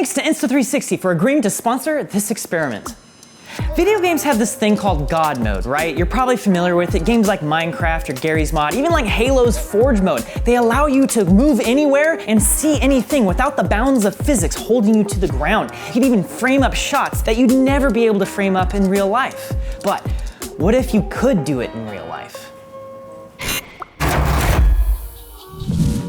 thanks to Insta360 for agreeing to sponsor this experiment. Video games have this thing called God mode, right? You're probably familiar with it. Games like Minecraft or Gary's Mod, even like Halo's Forge mode, they allow you to move anywhere and see anything without the bounds of physics holding you to the ground. You can even frame up shots that you'd never be able to frame up in real life. But what if you could do it in real life?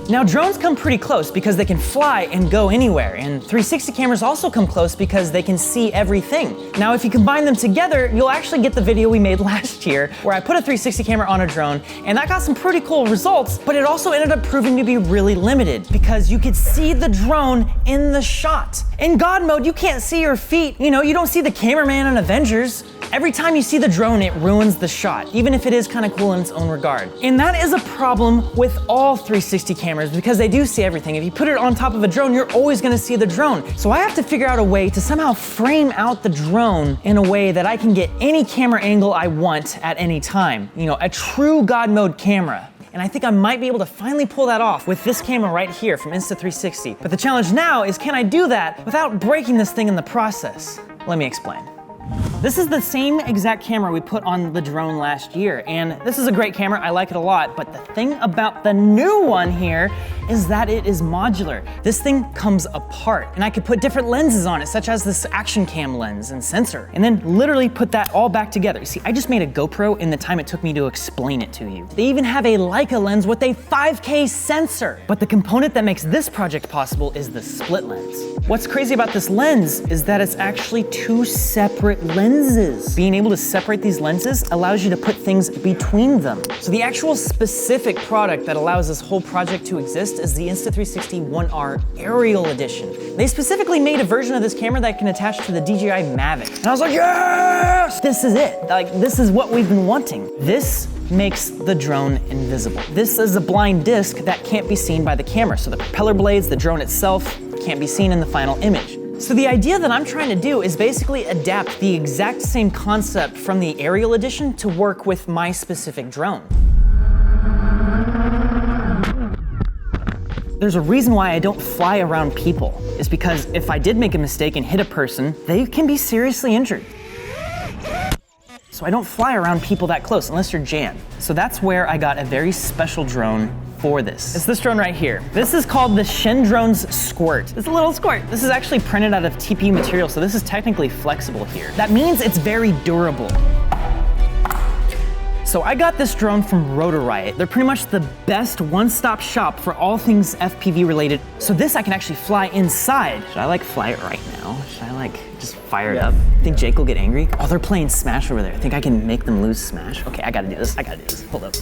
Now drones come pretty close because they can fly and go anywhere, and 360 cameras also come close because they can see everything. Now if you combine them together, you'll actually get the video we made last year where I put a 360 camera on a drone, and that got some pretty cool results, but it also ended up proving to be really limited because you could see the drone in the shot. In God mode, you can't see your feet. You know, you don't see the cameraman in Avengers. Every time you see the drone, it ruins the shot, even if it is kind of cool in its own regard. And that is a problem with all 360 cameras because they do see everything. If you put it on top of a drone, you're always gonna see the drone. So I have to figure out a way to somehow frame out the drone in a way that I can get any camera angle I want at any time. You know, a true God mode camera. And I think I might be able to finally pull that off with this camera right here from Insta360. But the challenge now is, can I do that without breaking this thing in the process? Let me explain. This is the same exact camera we put on the drone last year, and this is a great camera, I like it a lot, but the thing about the new one here is that it is modular. This thing comes apart, and I could put different lenses on it, such as this action cam lens and sensor, and then literally put that all back together. You see, I just made a GoPro in the time it took me to explain it to you. They even have a Leica lens with a 5K sensor, but the component that makes this project possible is the split lens. What's crazy about this lens is that it's actually two separate lenses. Being able to separate these lenses allows you to put things between them. So the actual specific product that allows this whole project to exist is the Insta360 One R Ariel edition. They specifically made a version of this camera that can attach to the DJI Mavic. And I was like, yes! This is it. Like, this is what we've been wanting. This makes the drone invisible. This is a blind disc that can't be seen by the camera. So the propeller blades, the drone itself, can't be seen in the final image. So the idea that I'm trying to do is basically adapt the exact same concept from the Ariel edition to work with my specific drone. There's a reason why I don't fly around people. It's because if I did make a mistake and hit a person, they can be seriously injured. So I don't fly around people that close unless you're Jan. So that's where I got a very special drone for this. It's this drone right here. This is called the Shen Drone's Squirt. It's a little squirt. This is actually printed out of TPU material, so this is technically flexible here. That means it's very durable. So I got this drone from Rotor Riot. They're pretty much the best one-stop shop for all things FPV related. So this I can actually fly inside. Should I like fly it right now? Should I like just fire it up? Think Jake will get angry? Oh, they're playing Smash over there. Think I can make them lose Smash? Okay, I gotta do this. Hold up.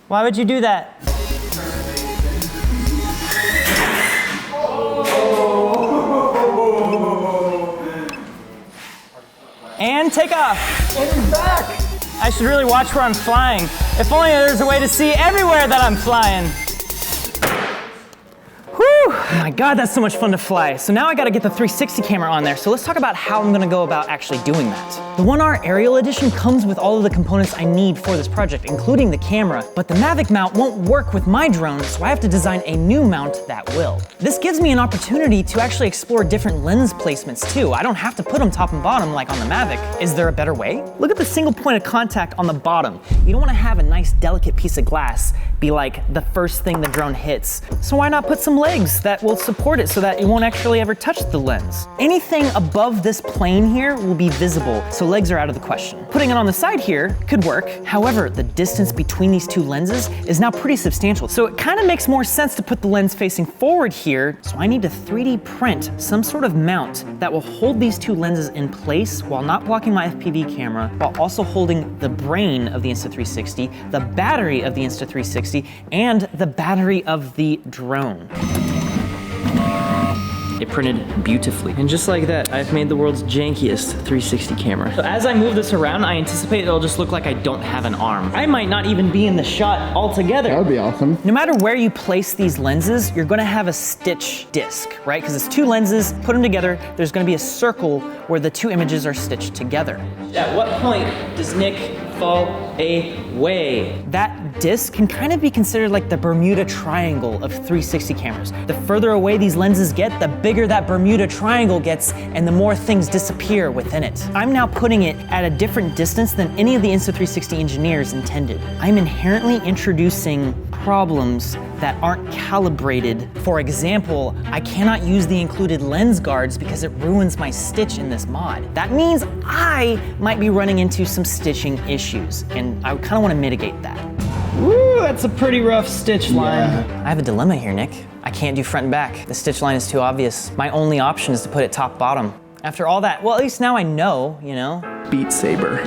Why would you do that? And take off. And he's back. I should really watch where I'm flying. If only there's a way to see everywhere that I'm flying. Oh my God, that's so much fun to fly. So now I gotta get the 360 camera on there. So let's talk about how I'm gonna go about actually doing that. The One R Ariel edition comes with all of the components I need for this project, including the camera, but the Mavic mount won't work with my drone, so I have to design a new mount that will. This gives me an opportunity to actually explore different lens placements too. I don't have to put them top and bottom like on the Mavic. Is there a better way? Look at the single point of contact on the bottom. You don't wanna have a nice delicate piece of glass be like the first thing the drone hits. So why not put some legs that will support it so that it won't actually ever touch the lens? Anything above this plane here will be visible, so legs are out of the question. Putting it on the side here could work. However, the distance between these two lenses is now pretty substantial, so it kind of makes more sense to put the lens facing forward here, so I need to 3D print some sort of mount that will hold these two lenses in place while not blocking my FPV camera, while also holding the brain of the Insta360, the battery of the Insta360, and the battery of the drone. It printed beautifully. And just like that, I've made the world's jankiest 360 camera. So as I move this around, I anticipate it'll just look like I don't have an arm. I might not even be in the shot altogether. That would be awesome. No matter where you place these lenses, you're gonna have a stitch disc, right? Because it's two lenses, put them together, there's gonna be a circle where the two images are stitched together. At what point does Nick fall away? That disc can kind of be considered like the Bermuda Triangle of 360 cameras. The further away these lenses get, the bigger that Bermuda Triangle gets, and the more things disappear within it. I'm now putting it at a different distance than any of the Insta360 engineers intended. I'm inherently introducing problems that aren't calibrated. For example, I cannot use the included lens guards because it ruins my stitch in this mod. That means I might be running into some stitching issues, and I kind of want to mitigate that. Woo, that's a pretty rough stitch line. I have a dilemma here, Nick. I can't do front and back. The stitch line is too obvious. My only option is to put it top bottom. After all that, well, at least now I know, you know? Beat Saber.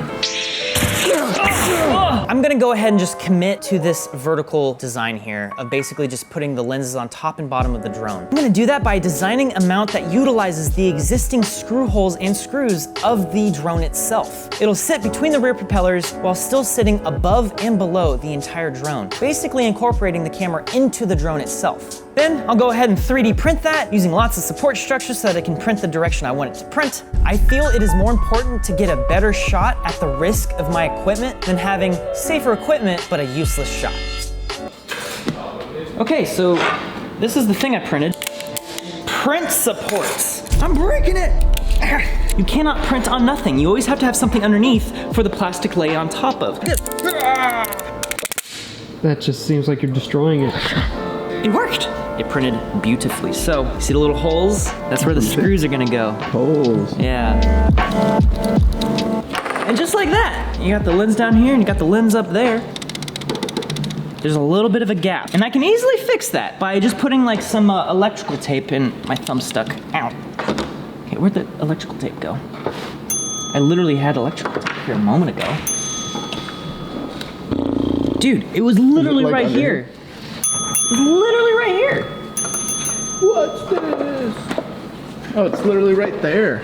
I'm gonna go ahead and just commit to this vertical design here of basically just putting the lenses on top and bottom of the drone. I'm gonna do that by designing a mount that utilizes the existing screw holes and screws of the drone itself. It'll sit between the rear propellers while still sitting above and below the entire drone, basically incorporating the camera into the drone itself. Then I'll go ahead and 3D print that using lots of support structures so that it can print the direction I want it to print. I feel it is more important to get a better shot at the risk of my equipment than having safer equipment but a useless shot. Okay, so this is the thing I printed. Print supports. I'm breaking it. You cannot print on nothing. You always have to have something underneath for the plastic lay on top of. That just seems like you're destroying it. It worked. It printed beautifully. So, see the little holes? That's where the screws are gonna go. Holes. Yeah. And just like that, you got the lens down here and you got the lens up there. There's a little bit of a gap. And I can easily fix that by just putting like some electrical tape in. My thumb stuck. Ow. Okay, where'd the electrical tape go? I literally had electrical tape here a moment ago. Dude, it was literally right here. It was literally right here. What's this? Oh, it's literally right there.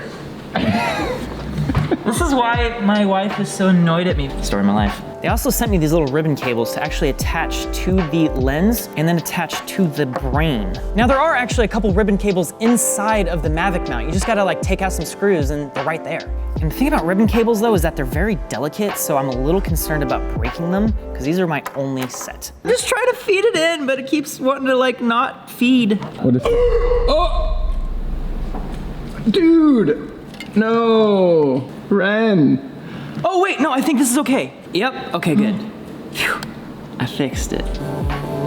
This is why my wife is so annoyed at me. Story of my life. They also sent me these little ribbon cables to actually attach to the lens and then attach to the brain. Now there are actually a couple ribbon cables inside of the Mavic mount. You just gotta like take out some screws and they're right there. And the thing about ribbon cables though is that they're very delicate, so I'm a little concerned about breaking them because these are my only set. I'm just trying to feed it in, but it keeps wanting to like not feed. What is Oh! Dude! No! Wren! Oh wait, no, I think this is okay. Yep, okay, good. Phew, I fixed it.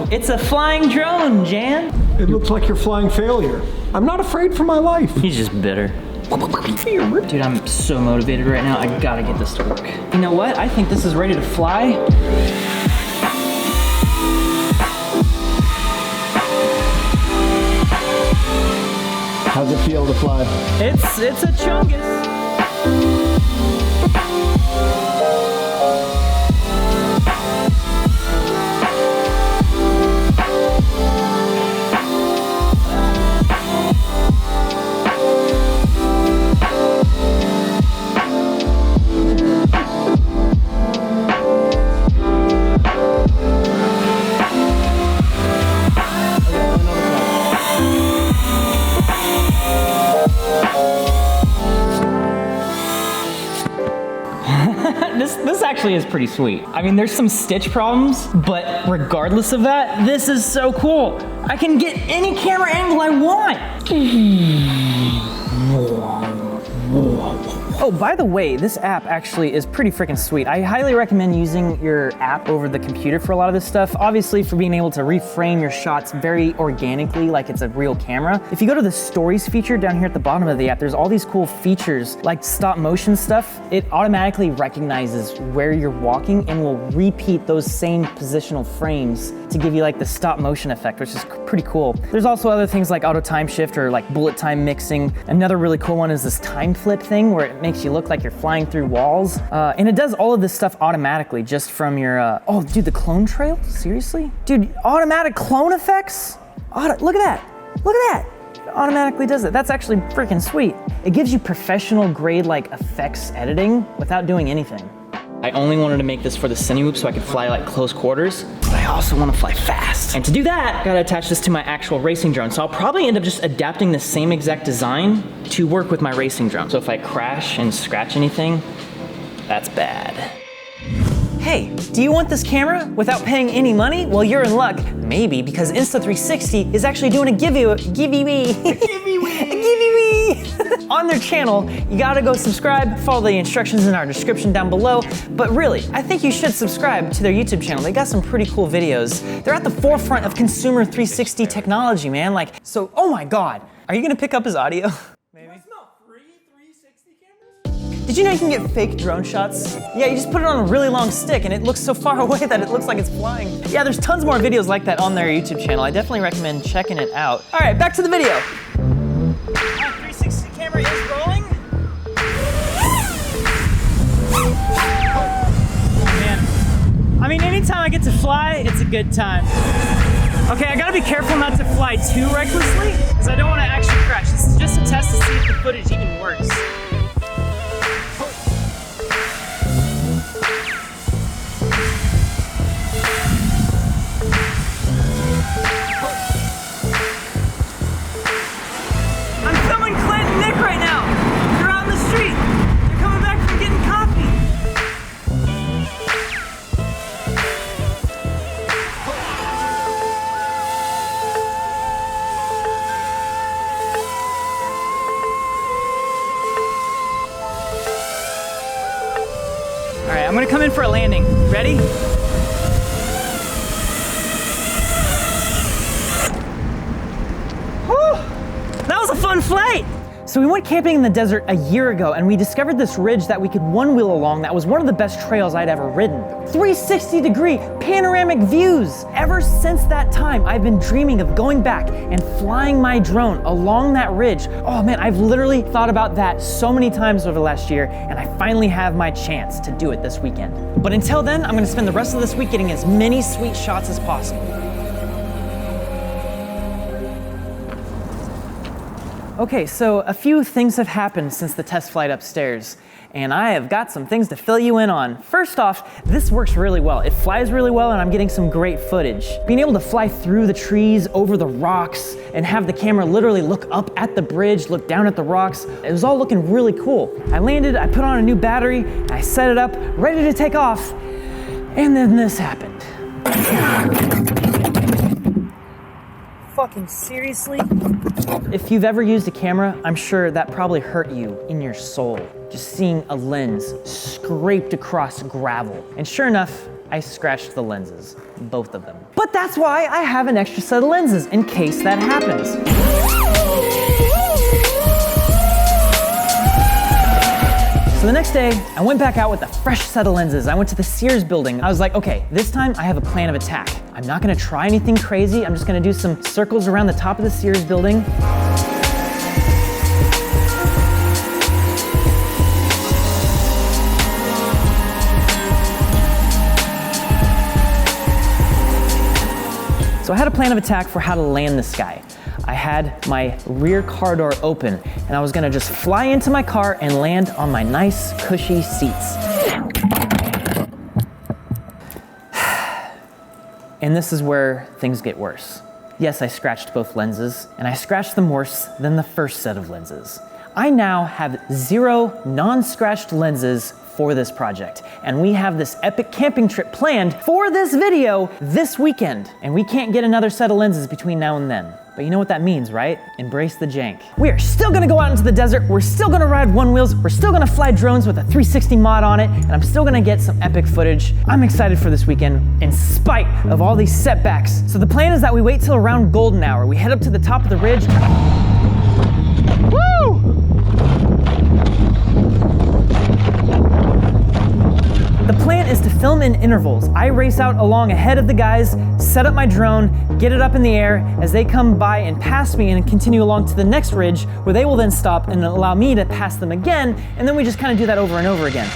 It's a flying drone, Jan. It looks like you're flying failure. I'm not afraid for my life. He's just bitter. Dude, I'm so motivated right now. I gotta get this to work. You know what? I think this is ready to fly. How's it feel to fly? It's a chungus. This actually is pretty sweet. I mean, there's some stitch problems, but regardless of that, this is so cool. I can get any camera angle I want. Oh, by the way, this app actually is pretty freaking sweet. I highly recommend using your app over the computer for a lot of this stuff. Obviously, for being able to reframe your shots very organically like it's a real camera. If you go to the stories feature down here at the bottom of the app, there's all these cool features like stop motion stuff. It automatically recognizes where you're walking and will repeat those same positional frames to give you like the stop motion effect, which is pretty cool. There's also other things like auto time shift or like bullet time mixing. Another really cool one is this time flip thing where it makes you look like you're flying through walls. And it does all of this stuff automatically just from your, oh dude, the clone trail? Seriously? Dude, automatic clone effects? Look at that, look at that. automatically does it. That's actually freaking sweet. It gives you professional grade like effects editing without doing anything. I only wanted to make this for the Cinewoop so I could fly like close quarters, but I also want to fly fast. And to do that, I gotta attach this to my actual racing drone. So I'll probably end up just adapting the same exact design to work with my racing drone. So if I crash and scratch anything, that's bad. Hey, do you want this camera without paying any money? Well, you're in luck. Maybe, because Insta360 is actually doing a giveaway on their channel. You gotta go subscribe, follow the instructions in our description down below. But really, I think you should subscribe to their YouTube channel. They got some pretty cool videos. They're at the forefront of consumer 360 technology, man. Like, so, oh my God. Are you gonna pick up his audio? Did you know you can get fake drone shots? Yeah, you just put it on a really long stick and it looks so far away that it looks like it's flying. Yeah, there's tons more videos like that on their YouTube channel. I definitely recommend checking it out. All right, back to the video. All right, 360 camera is rolling. Oh man. I mean, anytime I get to fly, it's a good time. Okay, I gotta be careful not to fly too recklessly because I don't want to actually crash. This is just a test to see if the footage even works. I'm gonna come in for a landing. Ready? Whew. That was a fun flight! So we went camping in the desert a year ago and we discovered this ridge that we could one wheel along that was one of the best trails I'd ever ridden. 360-degree panoramic views. Ever since that time, I've been dreaming of going back and flying my drone along that ridge. Oh man, I've literally thought about that so many times over the last year and I finally have my chance to do it this weekend. But until then, I'm gonna spend the rest of this week getting as many sweet shots as possible. Okay, so a few things have happened since the test flight upstairs, and I have got some things to fill you in on. First off, this works really well. It flies really well and I'm getting some great footage. Being able to fly through the trees, over the rocks, and have the camera literally look up at the bridge, look down at the rocks, it was all looking really cool. I landed, I put on a new battery, I set it up, ready to take off, and then this happened. Fucking seriously? If you've ever used a camera, I'm sure that probably hurt you in your soul. Just seeing a lens scraped across gravel. And sure enough, I scratched the lenses, both of them. But that's why I have an extra set of lenses in case that happens. So the next day, I went back out with a fresh set of lenses. I went to the Sears building. I was like, okay, this time I have a plan of attack. I'm not gonna try anything crazy. I'm just gonna do some circles around the top of the Sears building. So I had a plan of attack for how to land this guy. I had my rear car door open and I was gonna just fly into my car and land on my nice cushy seats. And this is where things get worse. Yes, I scratched both lenses and I scratched them worse than the first set of lenses. I now have 0 non-scratched lenses for this project. And we have this epic camping trip planned for this video this weekend. And we can't get another set of lenses between now and then. But you know what that means, right? Embrace the jank. We are still gonna go out into the desert, we're still gonna ride one wheels, we're still gonna fly drones with a 360 mod on it, and I'm still gonna get some epic footage. I'm excited for this weekend, in spite of all these setbacks. So the plan is that we wait till around golden hour. We head up to the top of the ridge. Woo! The plan is to film in intervals. I race out along ahead of the guys, set up my drone, get it up in the air as they come by and pass me and continue along to the next ridge where they will then stop and allow me to pass them again, and then we just kind of do that over and over again.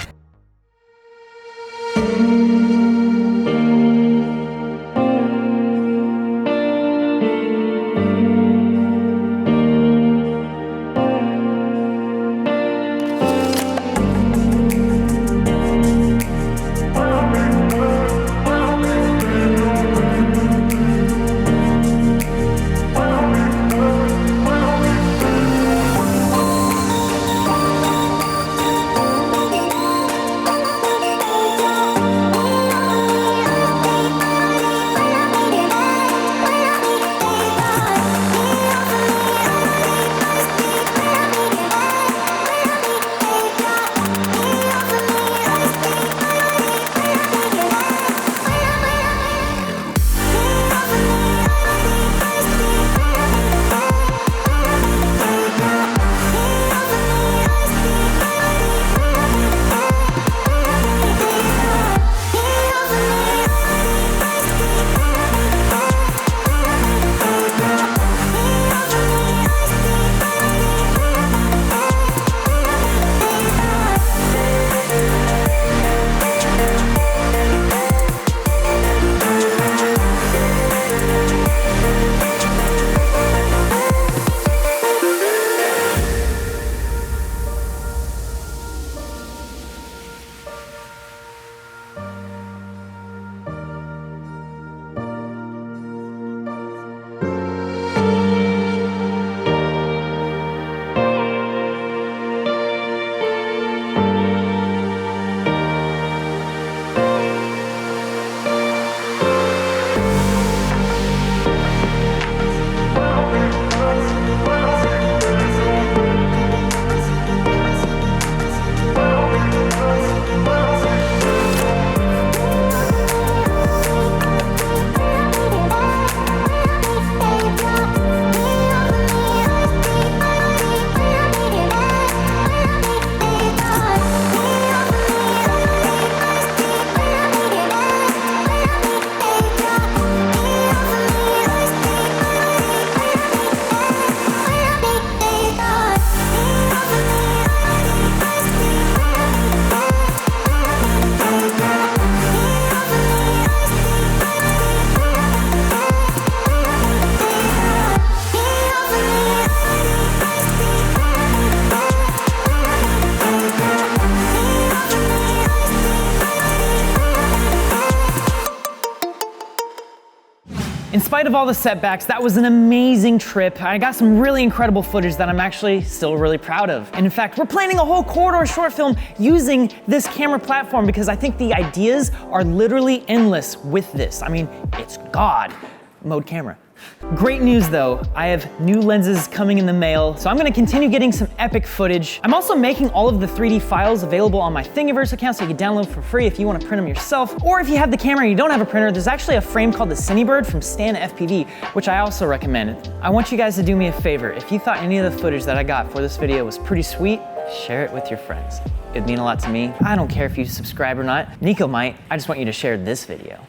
spite of all the setbacks, that was an amazing trip. I got some really incredible footage that I'm actually still really proud of. And in fact, we're planning a whole corridor short film using this camera platform because I think the ideas are literally endless with this. I mean, it's God mode camera. Great news though, I have new lenses coming in the mail, so I'm gonna continue getting some epic footage. I'm also making all of the 3D files available on my Thingiverse account so you can download for free if you wanna print them yourself. Or if you have the camera and you don't have a printer, there's actually a frame called the Cinebird from Stan FPV, which I also recommend. I want you guys to do me a favor. If you thought any of the footage that I got for this video was pretty sweet, share it with your friends. It'd mean a lot to me. I don't care if you subscribe or not. Nico might. I just want you to share this video.